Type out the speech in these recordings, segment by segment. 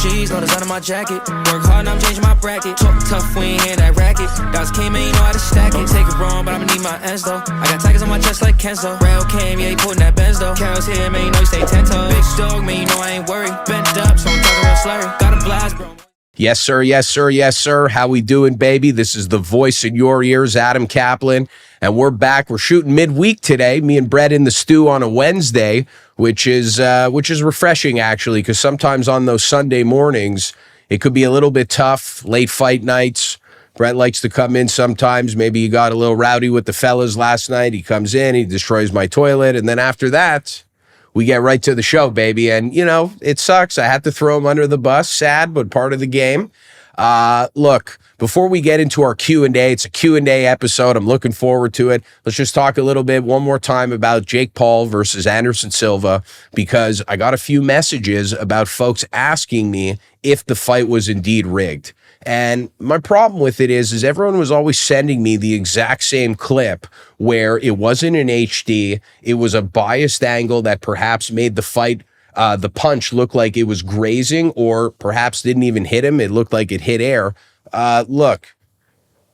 G's, no design on my jacket. Work hard, now I'm changing my bracket. Talk tough, we ain't hearing that racket. Dots came in, you know how to stack it. Don't take it wrong, but I'ma need my ends though. I got tigers on my chest like Kenzo. Rail came, yeah, he putting that Benz though. Carol's here, man, you know he stay 10 toes. Big dog, man, you know I ain't worried. Bent up, so I'm talking real slurry. Got a blast, bro. Yes, sir. Yes, sir. Yes, sir. How we doing, baby? This is the voice in your ears, Adam Caplan, and we're back. We're shooting midweek today. Me and Brett in the stew on a Wednesday, which is refreshing actually, because sometimes on those Sunday mornings it could be a little bit tough. Late fight nights. Brett likes to come in sometimes. Maybe he got a little rowdy with the fellas last night. He comes in, he destroys my toilet, and then after that, we get right to the show, baby. And, you know, it sucks. I had to throw him under the bus. Sad, but part of the game. Look, before we get into our Q&A, it's a Q&A episode. I'm looking forward to it. Let's just talk a little bit one more time about Jake Paul versus Anderson Silva, because I got a few messages about folks asking me if the fight was indeed rigged. And my problem with it is everyone was always sending me the exact same clip where it wasn't in HD. It was a biased angle that perhaps made the fight, the punch look like it was grazing, or perhaps didn't even hit him. It looked like it hit air. Look,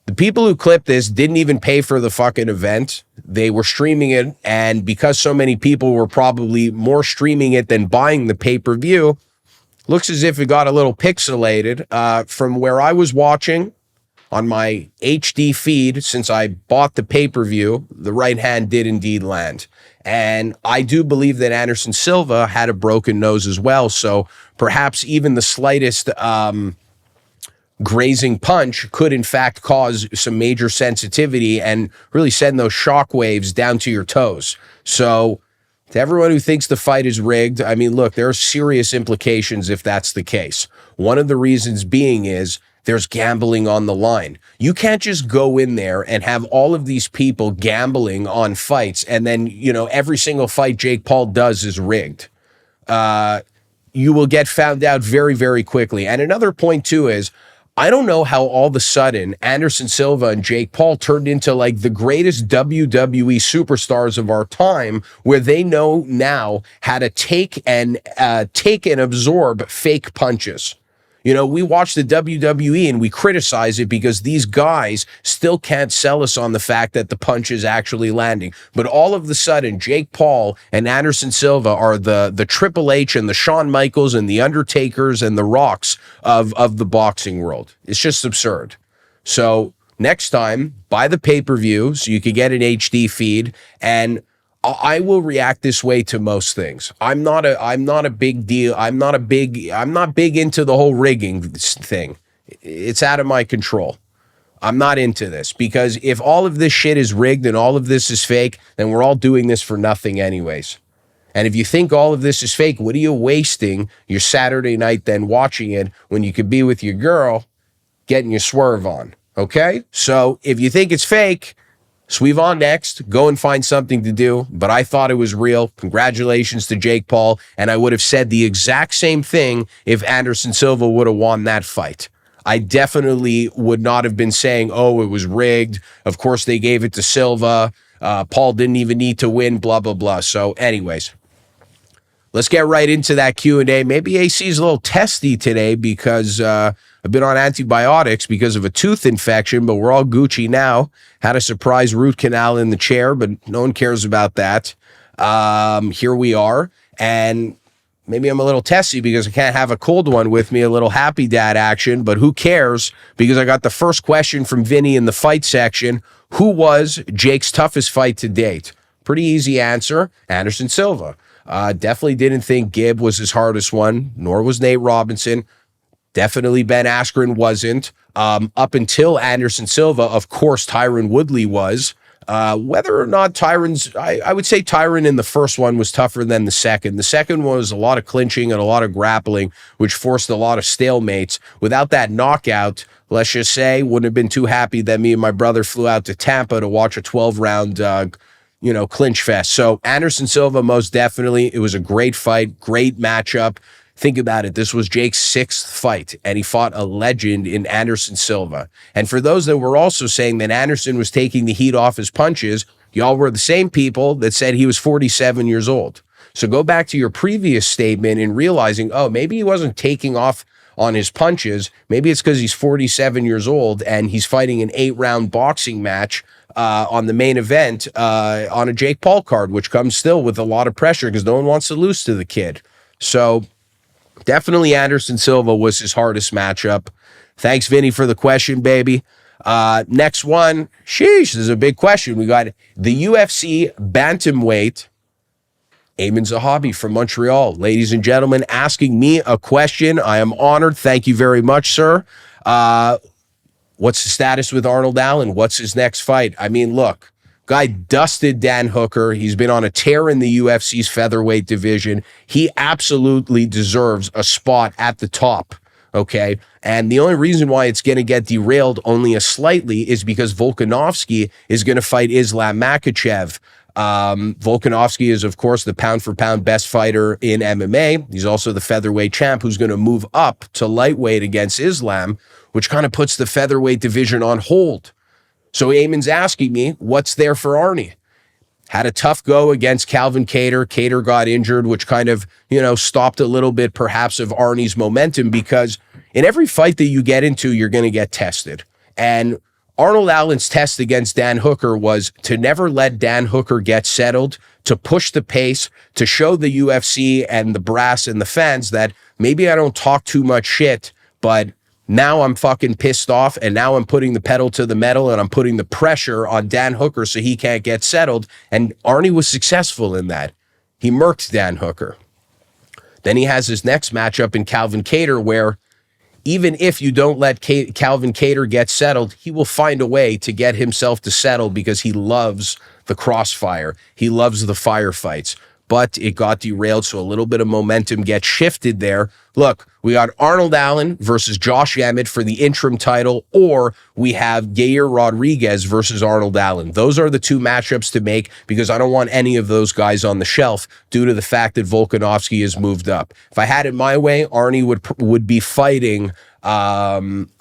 the people who clipped this didn't even pay for the fucking event. They were streaming it. And because so many people were probably more streaming it than buying the pay-per-view, looks as if it got a little pixelated. From where I was watching on my HD feed, since I bought the pay-per-view, the right hand did indeed land. And I do believe that Anderson Silva had a broken nose as well. So perhaps even the slightest grazing punch could in fact cause some major sensitivity and really send those shock waves down to your toes. So to everyone who thinks the fight is rigged, I mean, look, there are serious implications if that's the case. One of the reasons being is there's gambling on the line. You can't just go in there and have all of these people gambling on fights and then, you know, every single fight Jake Paul does is rigged. You will get found out very, very quickly. And another point too is, I don't know how all of a sudden Anderson Silva and Jake Paul turned into like the greatest WWE superstars of our time, where they know now how to take and absorb fake punches. You know, we watch the WWE and we criticize it because these guys still can't sell us on the fact that the punch is actually landing. But all of a sudden, Jake Paul and Anderson Silva are the Triple H and the Shawn Michaels and the Undertakers and the Rocks of the boxing world. It's just absurd. So next time, buy the pay-per-view so you can get an HD feed, and I will react this way to most things. I'm not big into the whole rigging thing. It's out of my control. I'm not into this, because if all of this shit is rigged and all of this is fake, then we're all doing this for nothing anyways. And if you think all of this is fake, what are you wasting your Saturday night then watching it when you could be with your girl getting your swerve on? Okay? So if you think it's fake, sweave on next, go and find something to do. But I thought it was real. Congratulations to Jake Paul. And I would have said the exact same thing if Anderson Silva would have won that fight. I definitely would not have been saying, oh, it was rigged. Of course, they gave it to Silva. Paul didn't even need to win, blah, blah, blah. So anyways, let's get right into that Q&A. Maybe AC is a little testy today because I've been on antibiotics because of a tooth infection, but we're all Gucci now. Had a surprise root canal in the chair, but no one cares about that. Here we are. And maybe I'm a little testy because I can't have a cold one with me, a little happy dad action, but who cares? Because I got the first question from Vinny in the fight section. Who was Jake's toughest fight to date? Pretty easy answer, Anderson Silva. Definitely didn't think Gibb was his hardest one, nor was Nate Robinson. Definitely Ben Askren wasn't. Up until Anderson Silva, of course, Tyron Woodley was. Whether or not I would say Tyron in the first one was tougher than the second. The second one was a lot of clinching and a lot of grappling, which forced a lot of stalemates. Without that knockout, let's just say, wouldn't have been too happy that me and my brother flew out to Tampa to watch a 12-round clinch fest. So Anderson Silva, most definitely. It was a great fight, great matchup. Think about it. This was Jake's 6th fight, and he fought a legend in Anderson Silva. And for those that were also saying that Anderson was taking the heat off his punches, y'all were the same people that said he was 47 years old. So go back to your previous statement and realizing, oh, maybe he wasn't taking off on his punches. Maybe it's because he's 47 years old and he's fighting an 8-round boxing match on the main event on a Jake Paul card, which comes still with a lot of pressure because no one wants to lose to the kid. So definitely Anderson Silva was his hardest matchup. Thanks, Vinny, for the question, baby. Next one, sheesh, this is a big question. We got the UFC bantamweight, Ayman Zahabi from Montreal. Ladies and gentlemen, asking me a question. I am honored. Thank you very much, sir. What's the status with Arnold Allen? What's his next fight? I mean, look, guy dusted Dan Hooker. He's been on a tear in the UFC's featherweight division. He absolutely deserves a spot at the top, okay? And the only reason why it's going to get derailed only a slightly is because Volkanovski is going to fight Islam Makhachev. Volkanovski is, of course, the pound-for-pound best fighter in MMA. He's also the featherweight champ who's going to move up to lightweight against Islam, which kind of puts the featherweight division on hold. So Ayman's asking me, what's there for Arnie? Had a tough go against Calvin Kattar. Kattar got injured, which kind of, stopped a little bit perhaps of Arnie's momentum, because in every fight that you get into, you're going to get tested. And Arnold Allen's test against Dan Hooker was to never let Dan Hooker get settled, to push the pace, to show the UFC and the brass and the fans that maybe I don't talk too much shit, but now I'm fucking pissed off, and now I'm putting the pedal to the metal, and I'm putting the pressure on Dan Hooker so he can't get settled. And Arnie was successful in that. He murked Dan Hooker. Then he has his next matchup in Calvin Kattar, where even if you don't let Calvin Kattar get settled, he will find a way to get himself to settle because he loves the crossfire. He loves the firefights. But it got derailed, so a little bit of momentum gets shifted there. Look, we got Arnold Allen versus Josh Emmett for the interim title, or we have Yair Rodriguez versus Arnold Allen. Those are the two matchups to make, because I don't want any of those guys on the shelf due to the fact that Volkanovski has moved up. If I had it my way, Arnie would be fighting Alex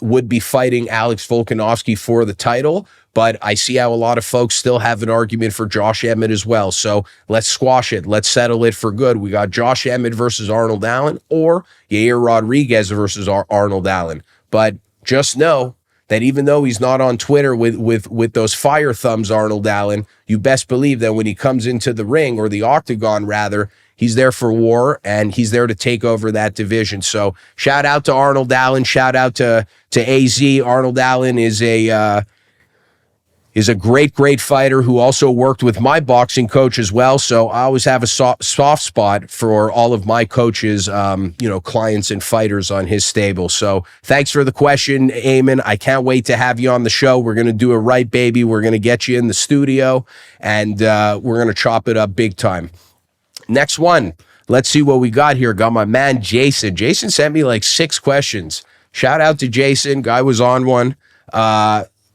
Volkanovski for the title. But I see how a lot of folks still have an argument for Josh Emmett as well. So let's squash it. Let's settle it for good. We got Josh Emmett versus Arnold Allen, or Yair Rodriguez versus Arnold Allen. But just know that even though he's not on Twitter with those fire thumbs, Arnold Allen, you best believe that when he comes into the ring, or the octagon rather, he's there for war, and he's there to take over that division. So shout out to Arnold Allen. Shout out to AZ. Arnold Allen is a great fighter who also worked with my boxing coach as well. So I always have a soft spot for all of my coaches, clients and fighters on his stable. So thanks for the question, Ayman. I can't wait to have you on the show. We're going to do it right, baby. We're going to get you in the studio, and we're going to chop it up big time. Next one. Let's see what we got here. Got my man, Jason. Jason sent me like 6 questions. Shout out to Jason. Guy was on one.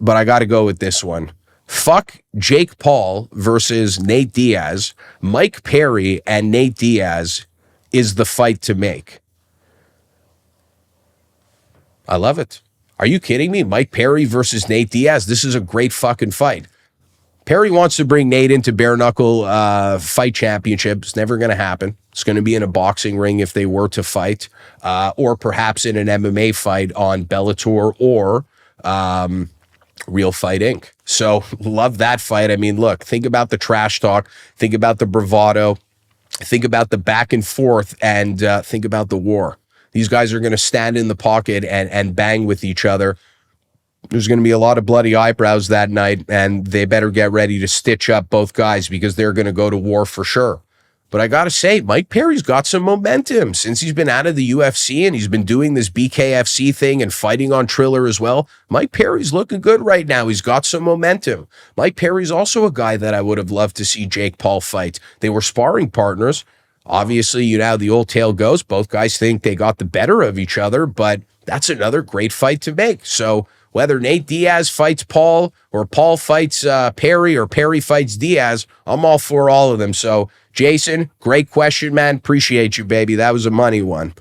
But I got to go with this one. Fuck Jake Paul versus Nate Diaz. Mike Perry and Nate Diaz is the fight to make. I love it. Are you kidding me? Mike Perry versus Nate Diaz. This is a great fucking fight. Perry wants to bring Nate into bare knuckle fight championship. It's never going to happen. It's going to be in a boxing ring if they were to fight, or perhaps in an MMA fight on Bellator or Real Fight Inc. So love that fight. I mean, look, think about the trash talk, think about the bravado, think about the back and forth, and think about the war. These guys are going to stand in the pocket and bang with each other. There's going to be a lot of bloody eyebrows that night, and they better get ready to stitch up both guys, because they're going to go to war for sure. But I got to say, Mike Perry's got some momentum since he's been out of the UFC, and he's been doing this BKFC thing and fighting on Triller as well. Mike Perry's looking good right now. He's got some momentum. Mike Perry's also a guy that I would have loved to see Jake Paul fight. They were sparring partners. Obviously, you know how the old tale goes. Both guys think they got the better of each other, but that's another great fight to make. So whether Nate Diaz fights Paul, or Paul fights Perry, or Perry fights Diaz, I'm all for all of them. So Jason, great question, man. Appreciate you, baby. That was a money one.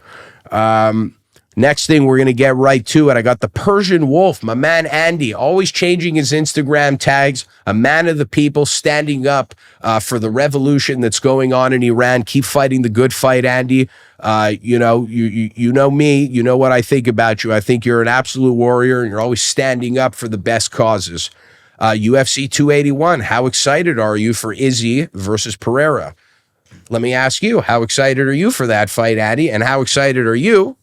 Next thing, we're going to get right to it. I got the Persian Wolf, my man Andy, always changing his Instagram tags, a man of the people, standing up for the revolution that's going on in Iran. Keep fighting the good fight, Andy. You know me. You know what I think about you. I think you're an absolute warrior, and you're always standing up for the best causes. UFC 281, how excited are you for Izzy versus Pereira? Let me ask you, how excited are you for that fight, Andy? And how excited are you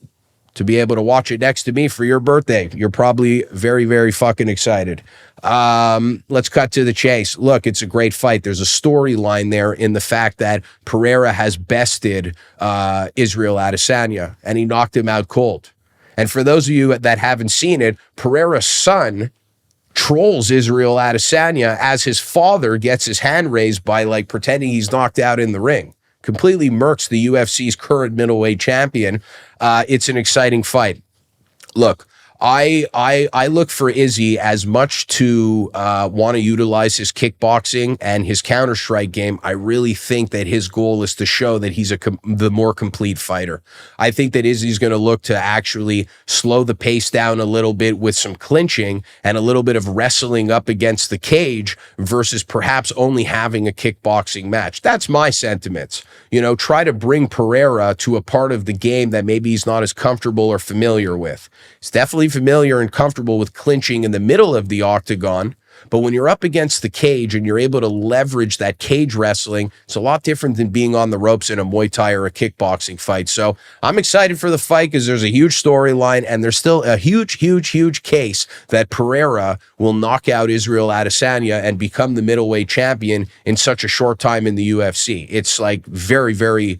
to be able to watch it next to me for your birthday? You're probably very, very fucking excited. Let's cut to the chase. Look, it's a great fight. There's a storyline there in the fact that Pereira has bested Israel Adesanya, and he knocked him out cold. And for those of you that haven't seen it, Pereira's son trolls Israel Adesanya as his father gets his hand raised by like pretending he's knocked out in the ring. Completely murks the UFC's current middleweight champion. It's an exciting fight. Look, I look for Izzy as much to want to utilize his kickboxing and his counter-strike game. I really think that his goal is to show that he's the more complete fighter. I think that Izzy's going to look to actually slow the pace down a little bit with some clinching and a little bit of wrestling up against the cage versus perhaps only having a kickboxing match. That's my sentiments. You know, try to bring Pereira to a part of the game that maybe he's not as comfortable or familiar with. He's definitely familiar and comfortable with clinching in the middle of the octagon, but when you're up against the cage and you're able to leverage that cage wrestling, it's a lot different than being on the ropes in a Muay Thai or a kickboxing fight. So I'm excited for the fight because there's a huge storyline, and there's still a huge case that Pereira will knock out Israel Adesanya and become the middleweight champion in such a short time in the UFC. It's like very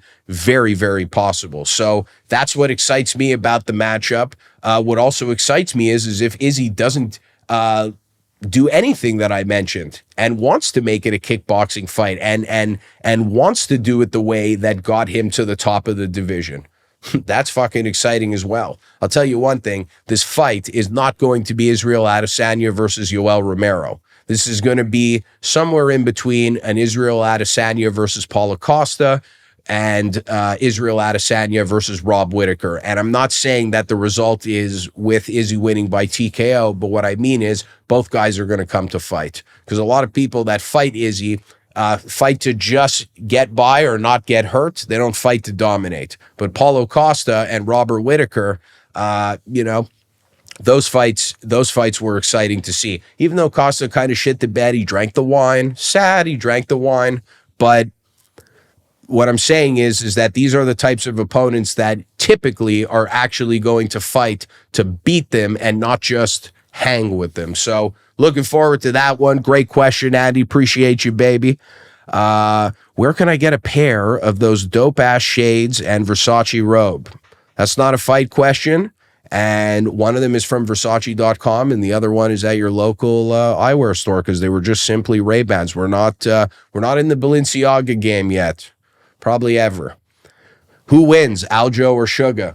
possible. So that's what excites me about the matchup. What also excites me is if Izzy doesn't do anything that I mentioned and wants to make it a kickboxing fight and wants to do it the way that got him to the top of the division. That's fucking exciting as well. I'll tell you one thing, this fight is not going to be Israel Adesanya versus Yoel Romero. This is going to be somewhere in between an Israel Adesanya versus Paulo Costa and Israel Adesanya versus Rob Whittaker. And I'm not saying that the result is with Izzy winning by TKO, but what I mean is both guys are going to come to fight. Because a lot of people that fight Izzy fight to just get by or not get hurt. They don't fight to dominate. But Paulo Costa and Robert Whittaker, those fights were exciting to see. Even though Costa kind of shit the bed, he drank the wine. Sad, he drank the wine. But what I'm saying is that these are the types of opponents that typically are actually going to fight to beat them and not just hang with them. So looking forward to that one. Great question, Andy. Appreciate you, baby. Where can I get a pair of those dope-ass shades and Versace robe? That's not a fight question. And one of them is from Versace.com, and the other one is at your local eyewear store because they were just simply Ray-Bans. We're not in the Balenciaga game yet. Probably ever. Who wins, Aljo or Sugar?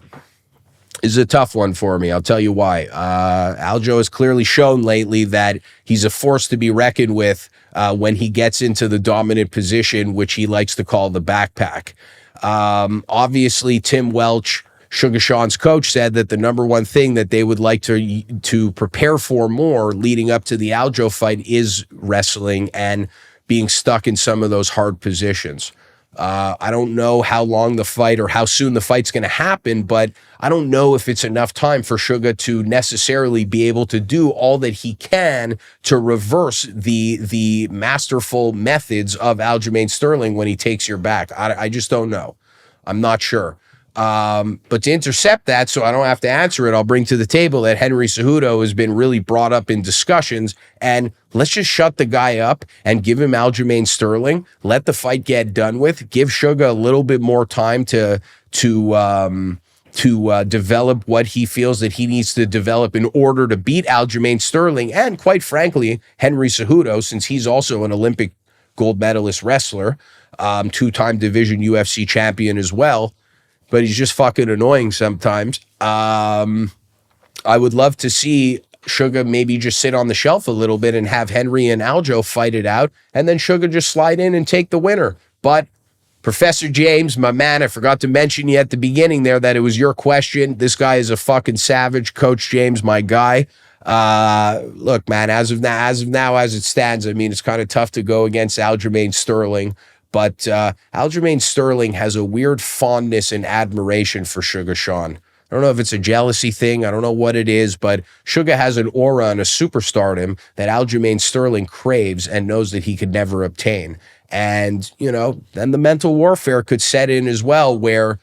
Is a tough one for me. I'll tell you why. Aljo has clearly shown lately that he's a force to be reckoned with when he gets into the dominant position, which he likes to call the backpack. Obviously, Tim Welch, Sugar Sean's coach, said that the number one thing that they would like to prepare for more leading up to the Aljo fight is wrestling and being stuck in some of those hard positions. I don't know how long the fight or how soon the fight's going to happen, but I don't know if it's enough time for Sugar to necessarily be able to do all that he can to reverse the masterful methods of Aljamain Sterling when he takes your back. I just don't know. I'm not sure. But to intercept that, so I don't have to answer it, I'll bring to the table that Henry Cejudo has been really brought up in discussions, and let's just shut the guy up and give him Aljamain Sterling, let the fight get done with, give Sugar a little bit more time to develop what he feels that he needs to develop in order to beat Aljamain Sterling, and quite frankly, Henry Cejudo, since he's also an Olympic gold medalist wrestler, two-time division UFC champion as well. But he's just fucking annoying sometimes. I would love to see Sugar maybe just sit on the shelf a little bit and have Henry and Aljo fight it out, and then Sugar just slide in and take the winner. But Professor James, my man, I forgot to mention you at the beginning there that it was your question. This guy is a fucking savage. Coach James, my guy. Look, man, as of now, as it stands, I mean, it's kind of tough to go against Aljamain Sterling, but Aljamain Sterling has a weird fondness and admiration for Sugar Sean. I don't know if it's a jealousy thing. I don't know what it is, but Sugar has an aura and a superstardom that Aljamain Sterling craves and knows that he could never obtain. And, you know, then the mental warfare could set in as well, where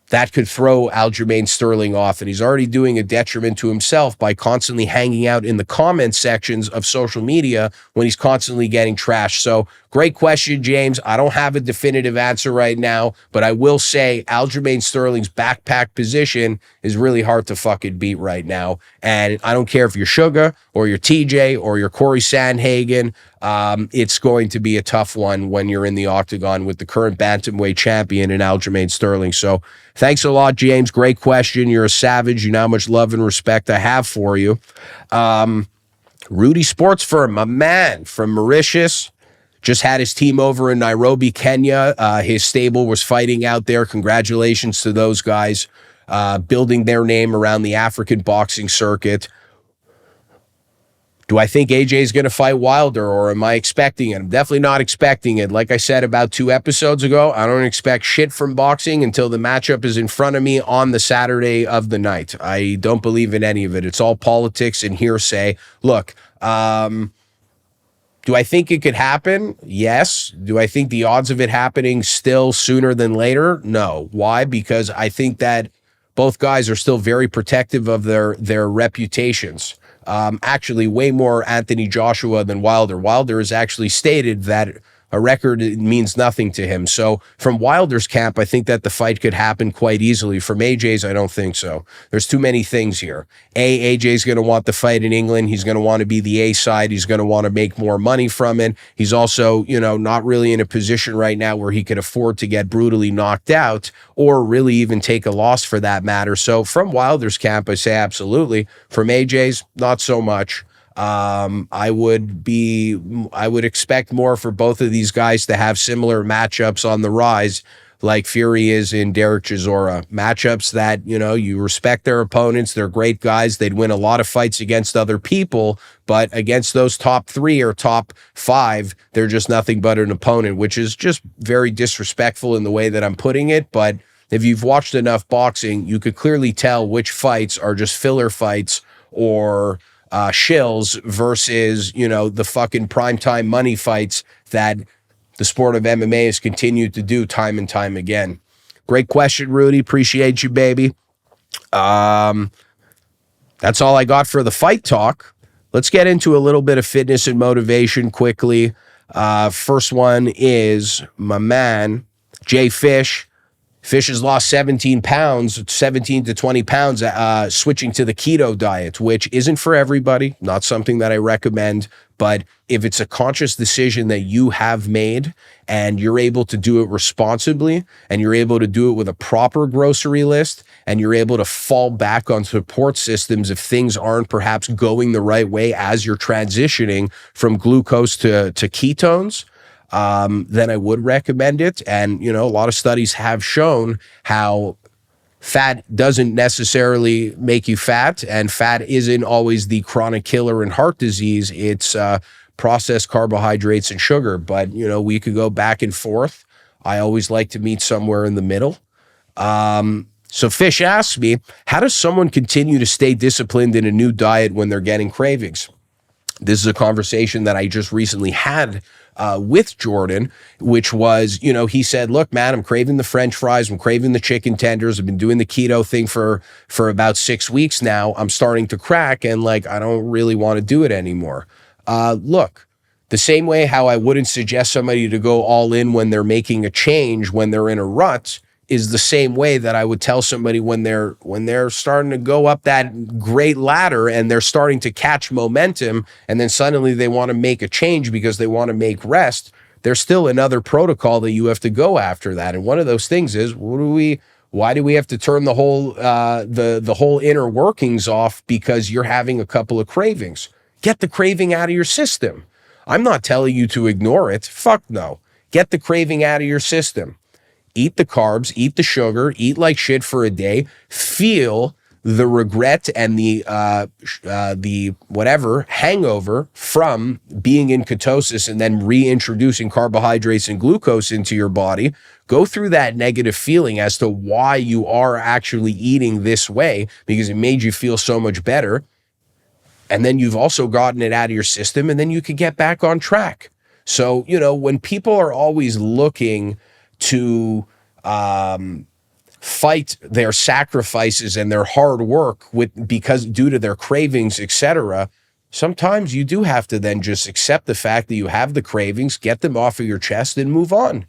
that could throw Aljamain Sterling off. And he's already doing a detriment to himself by constantly hanging out in the comment sections of social media when he's constantly getting trashed. So great question, James. I don't have a definitive answer right now, but I will say Aljamain Sterling's backpack position is really hard to fucking beat right now. And I don't care if you're Sugar or you're TJ or you're Corey Sandhagen. It's going to be a tough one when you're in the octagon with the current bantamweight champion in Aljamain Sterling. So thanks a lot, James. Great question. You're a savage. You know how much love and respect I have for you. Rudy Sports Firm, my man from Mauritius, just had his team over in Nairobi, Kenya. His stable was fighting out there. Congratulations to those guys, building their name around the African boxing circuit. Do I think AJ is going to fight Wilder, or am I expecting it? I'm definitely not expecting it. Like I said about 2 episodes ago, I don't expect shit from boxing until the matchup is in front of me on the Saturday of the night. I don't believe in any of it. It's all politics and hearsay. Look, do I think it could happen? Yes. Do I think the odds of it happening still sooner than later? No. Why? Because I think that both guys are still very protective of their reputations. Actually, way more Anthony Joshua than Wilder. Wilder has actually stated that a record means nothing to him. So from Wilder's camp, I think that the fight could happen quite easily. From AJ's, I don't think so. There's too many things here. AJ's going to want the fight in England. He's going to want to be the A side. He's going to want to make more money from it. He's also, you know, not really in a position right now where he could afford to get brutally knocked out or really even take a loss for that matter. So from Wilder's camp, I say absolutely. From AJ's, not so much. I would expect more for both of these guys to have similar matchups on the rise, like Fury is in Derek Chisora. Matchups that, you know, you respect their opponents. They're great guys. They'd win a lot of fights against other people, but against those top 3 or top 5, they're just nothing but an opponent, which is just very disrespectful in the way that I'm putting it. But if you've watched enough boxing, you could clearly tell which fights are just filler fights or shills versus, you know, the fucking primetime money fights that the sport of MMA has continued to do time and time again. Great question, Rudy. Appreciate you, baby. That's all I got for the fight talk. Let's get into a little bit of fitness and motivation quickly. First one is my man, Jay Fish. Fish has lost 17 pounds, 17 to 20 pounds, switching to the keto diet, which isn't for everybody, not something that I recommend. But if it's a conscious decision that you have made and you're able to do it responsibly and you're able to do it with a proper grocery list and you're able to fall back on support systems if things aren't perhaps going the right way as you're transitioning from glucose to ketones, then I would recommend it. And, you know, a lot of studies have shown how fat doesn't necessarily make you fat, and fat isn't always the chronic killer in heart disease. It's processed carbohydrates and sugar. But, you know, we could go back and forth. I always like to meet somewhere in the middle. So Fish asks me, how does someone continue to stay disciplined in a new diet when they're getting cravings? This is a conversation that I just recently had with Jordan, which was, you know, he said, look, man, I'm craving the French fries. I'm craving the chicken tenders. I've been doing the keto thing for about 6 weeks now. I'm starting to crack and like, I don't really want to do it anymore. Look, the same way how I wouldn't suggest somebody to go all in when they're making a change, when they're in a rut, is the same way that I would tell somebody when they're starting to go up that great ladder and they're starting to catch momentum and then suddenly they want to make a change because they want to make rest. There's still another protocol that you have to go after that. And one of those things is, why do we have to turn the whole the whole inner workings off because you're having a couple of cravings? Get the craving out of your system. I'm not telling you to ignore it. Fuck no. Get the craving out of your system. Eat the carbs, eat the sugar, eat like shit for a day, feel the regret and the whatever hangover from being in ketosis and then reintroducing carbohydrates and glucose into your body. Go through that negative feeling as to why you are actually eating this way, because it made you feel so much better. And then you've also gotten it out of your system, and then you can get back on track. So, when people are always looking to fight their sacrifices and their hard work because due to their cravings, etc., sometimes you do have to then just accept the fact that you have the cravings, get them off of your chest, and move on.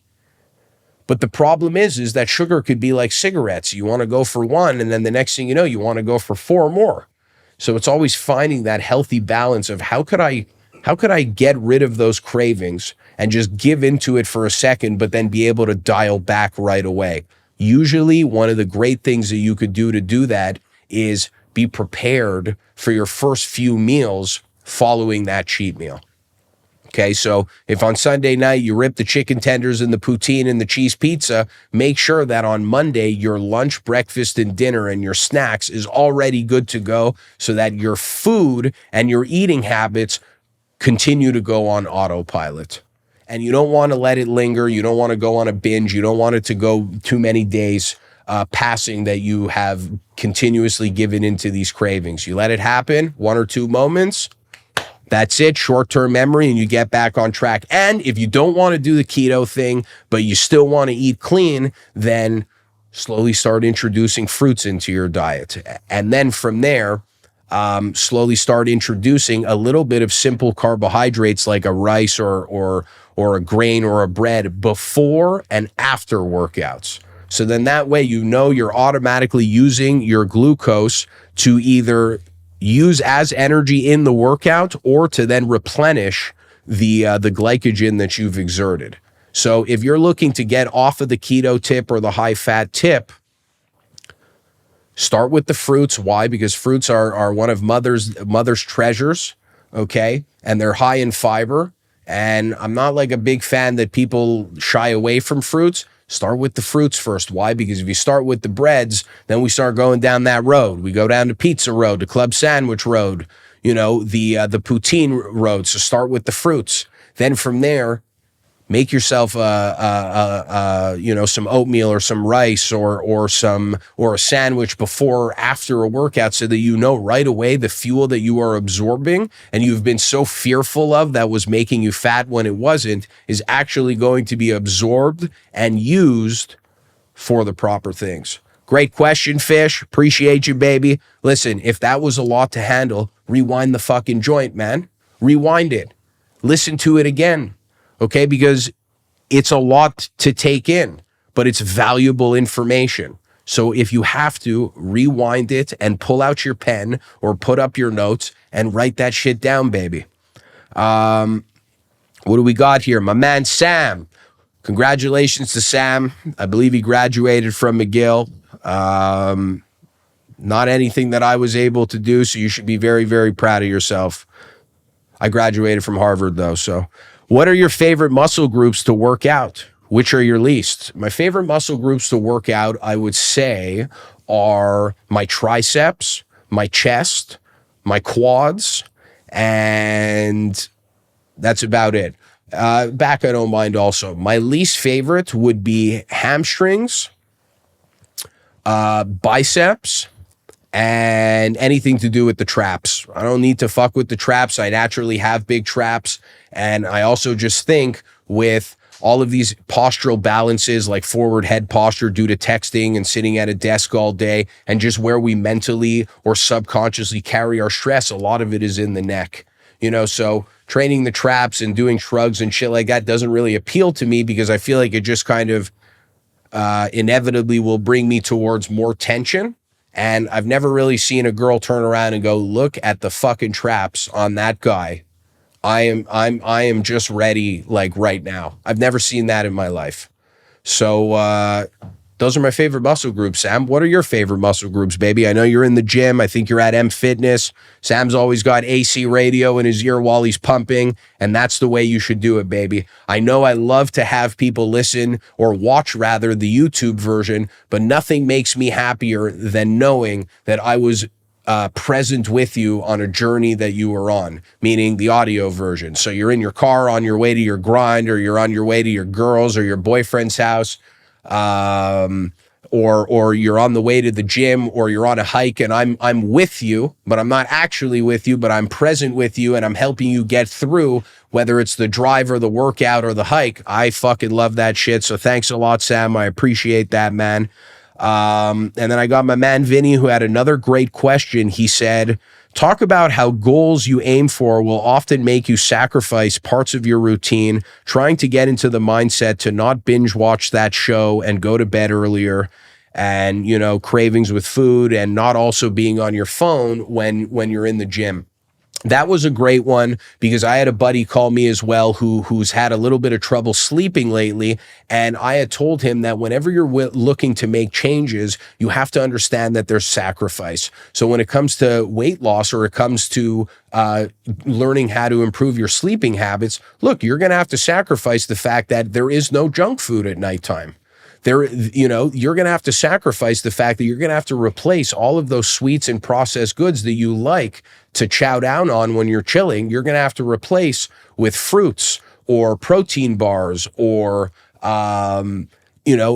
But the problem is that sugar could be like cigarettes. You want to go for one, and then the next thing you know, you want to go for 4 more. So it's always finding that healthy balance of how could I get rid of those cravings and just give into it for a second, but then be able to dial back right away. Usually, one of the great things that you could do that is be prepared for your first few meals following that cheat meal. Okay, so if on Sunday night you rip the chicken tenders and the poutine and the cheese pizza, make sure that on Monday your lunch, breakfast, and dinner and your snacks is already good to go so that your food and your eating habits continue to go on autopilot. And you don't want to let it linger. You don't want to go on a binge. You don't want it to go too many days passing that you have continuously given into these cravings. You let it happen, 1 or 2 moments. That's it, short-term memory, and you get back on track. And if you don't want to do the keto thing, but you still want to eat clean, then slowly start introducing fruits into your diet. And then from there, slowly start introducing a little bit of simple carbohydrates like a rice or a grain or a bread before and after workouts. So then that way, you're automatically using your glucose to either use as energy in the workout or to then replenish the glycogen that you've exerted. So if you're looking to get off of the keto tip or the high fat tip, start with the fruits. Why? Because fruits are one of mother's treasures, okay? And they're high in fiber. And I'm not like a big fan that people shy away from fruits. Start with the fruits first. Why? Because if you start with the breads, then we start going down that road. We go down to pizza road, to club sandwich road, the poutine road. So start with the fruits. Then from there, make yourself some oatmeal or some rice or a sandwich before or after a workout, so that right away the fuel that you are absorbing and you've been so fearful of that was making you fat when it wasn't is actually going to be absorbed and used for the proper things. Great question, Fish. Appreciate you, baby. Listen, if that was a lot to handle, rewind the fucking joint, man. Rewind it. Listen to it again. Okay, because it's a lot to take in, but it's valuable information. So if you have to, rewind it and pull out your pen or put up your notes and write that shit down, baby. What do we got here? My man, Sam. Congratulations to Sam. I believe he graduated from McGill. Not anything that I was able to do, so you should be very, very proud of yourself. I graduated from Harvard, though, so... What are your favorite muscle groups to work out? Which are your least? My favorite muscle groups to work out, I would say, are my triceps, my chest, my quads, and that's about it. Back, I don't mind also. My least favorite would be hamstrings, biceps, and anything to do with the traps. I don't need to fuck with the traps. I naturally have big traps. And I also just think with all of these postural balances, like forward head posture due to texting and sitting at a desk all day, and just where we mentally or subconsciously carry our stress, a lot of it is in the neck. So training the traps and doing shrugs and shit like that doesn't really appeal to me, because I feel like it just kind of inevitably will bring me towards more tension. And I've never really seen a girl turn around and go, look at the fucking traps on that guy. I am just ready, like right now. I've never seen that in my life. So Those are my favorite muscle groups. Sam, what are your favorite muscle groups, baby? I know you're in the gym. I think you're at M Fitness. Sam's always got AC radio in his ear while he's pumping, and that's the way you should do it, baby. I know I love to have people listen or watch, rather, the YouTube version, but nothing makes me happier than knowing that I was present with you on a journey that you were on, meaning the audio version. So you're in your car on your way to your grind, or you're on your way to your girl's or your boyfriend's house, or you're on the way to the gym, or you're on a hike, and I'm with you, but I'm not actually with you, but I'm present with you, and I'm helping you get through, whether it's the drive or the workout or the hike. I fucking love that shit. So thanks a lot, Sam. I appreciate that, man. And then I got my man Vinny, who had another great question. He said, talk about how goals you aim for will often make you sacrifice parts of your routine, trying to get into the mindset to not binge watch that show and go to bed earlier, and, you know, cravings with food, and not also being on your phone when you're in the gym. That was a great one, because I had a buddy call me as well who's had a little bit of trouble sleeping lately, and I had told him that whenever you're looking to make changes, you have to understand that there's sacrifice. So when it comes to weight loss, or it comes to learning how to improve your sleeping habits, look, you're going to have to sacrifice the fact that there is no junk food at nighttime. You're going to have to sacrifice the fact that you're going to have to replace all of those sweets and processed goods that you like to chow down on when you're chilling. You're going to have to replace with fruits or protein bars, or,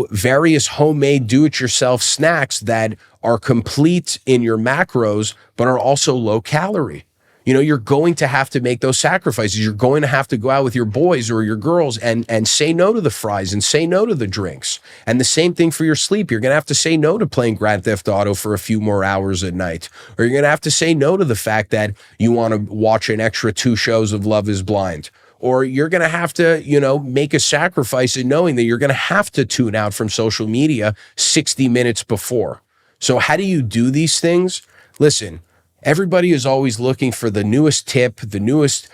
various homemade do-it-yourself snacks that are complete in your macros, but are also low calorie. You know, you're going to have to make those sacrifices. You're going to have to go out with your boys or your girls and say no to the fries and say no to the drinks. And the same thing for your sleep. You're going to have to say no to playing Grand Theft Auto for a few more hours at night. Or you're going to have to say no to the fact that you want to watch an extra 2 shows of Love is Blind. Or you're going to have to, make a sacrifice in knowing that you're going to have to tune out from social media 60 minutes before. So how do you do these things? Listen, everybody is always looking for the newest tip, the newest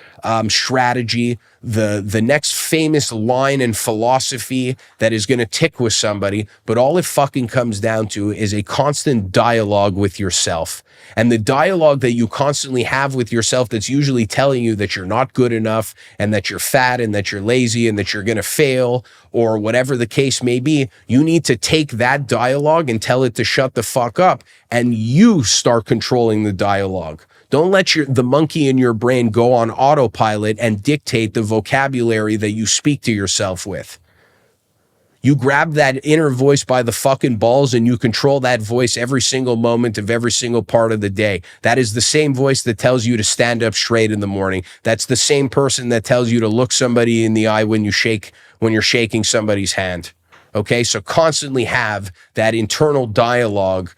strategy, the next famous line and philosophy that is going to tick with somebody. But all it fucking comes down to is a constant dialogue with yourself. And the dialogue that you constantly have with yourself, that's usually telling you that you're not good enough, and that you're fat, and that you're lazy, and that you're going to fail, or whatever the case may be, you need to take that dialogue and tell it to shut the fuck up, and you start controlling the dialogue. Don't let the monkey in your brain go on autopilot and dictate the vocabulary that you speak to yourself with. You grab that inner voice by the fucking balls, and you control that voice every single moment of every single part of the day. That is the same voice that tells you to stand up straight in the morning. That's the same person that tells you to look somebody in the eye when you're shaking somebody's hand. Okay, so constantly have that internal dialogue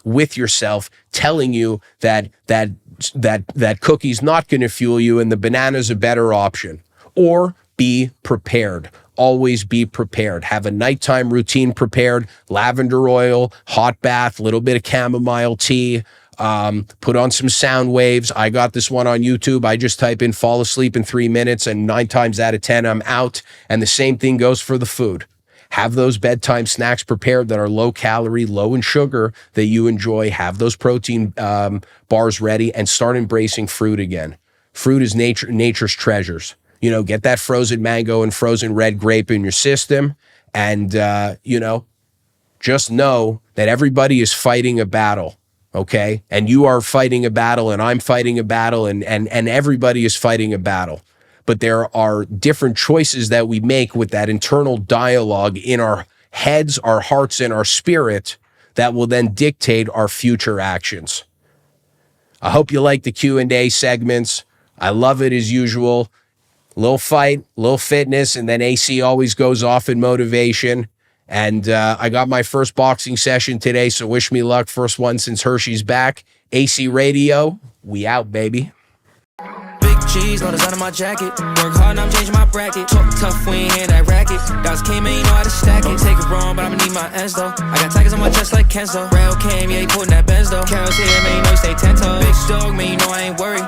with yourself, telling you that cookie's not going to fuel you and the banana's a better option. Or be prepared. Always be prepared. Have a nighttime routine prepared. Lavender oil, hot bath, little bit of chamomile tea. Put on some sound waves. I got this one on YouTube. I just type in fall asleep in 3 minutes, and 9 times out of 10, I'm out. And the same thing goes for the food. Have those bedtime snacks prepared that are low calorie, low in sugar, that you enjoy. Have those protein bars ready, and start embracing fruit again. Fruit is nature's treasures. Get that frozen mango and frozen red grape in your system, and, just know that everybody is fighting a battle, okay? And you are fighting a battle, and I'm fighting a battle, and everybody is fighting a battle. But there are different choices that we make with that internal dialogue in our heads, our hearts, and our spirit that will then dictate our future actions. I hope you like the Q&A segments. I love it as usual. Little fight, little fitness, and then AC always goes off in motivation. And I got my first boxing session today, so wish me luck. First one since Hershey's back. AC Radio, we out, baby. Big cheese, no design on my jacket. Work hard, now I'm changing my bracket. Talk tough, we ain't hear that racket. Dogs came in, you know how to stack it. Don't take it wrong, but I'ma need my ends though. I got tigers on my chest like Kenzo. Rail came, yeah, he putting that Benz though. Carol's here, man, you know he stay 10 toes. Big dog, man, you know I ain't worried.